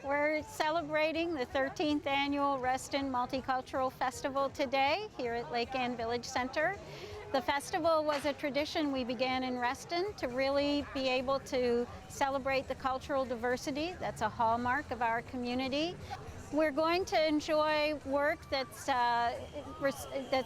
We're celebrating the 13th annual Reston Multicultural Festival today here at Lake Ann Village Center. The festival was a tradition we began in Reston to really be able to celebrate the cultural diversity that's a hallmark of our community. We're going to enjoy work that's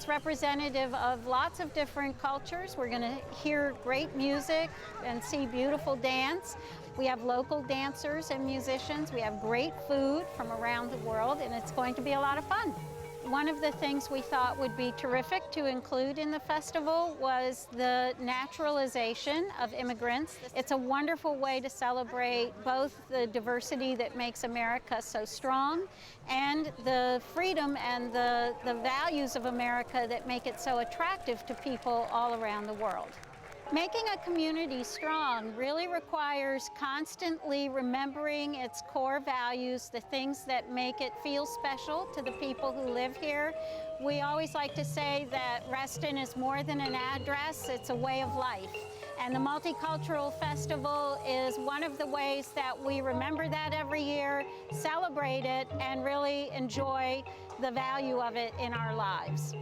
representative of lots of different cultures. We're going to hear great music and see beautiful dance. We have local dancers and musicians. We have great food from around the world, and it's going to be a lot of fun. One of the things we thought would be terrific to include in the festival was the naturalization of immigrants. It's a wonderful way to celebrate both the diversity that makes America so strong and the freedom and the values of America that make it so attractive to people all around the world. Making a community strong really requires constantly remembering its core values, the things that make it feel special to the people who live here. We always like to say that Reston is more than an address, it's a way of life. And the Multicultural Festival is one of the ways that we remember that every year, celebrate it, and really enjoy the value of it in our lives.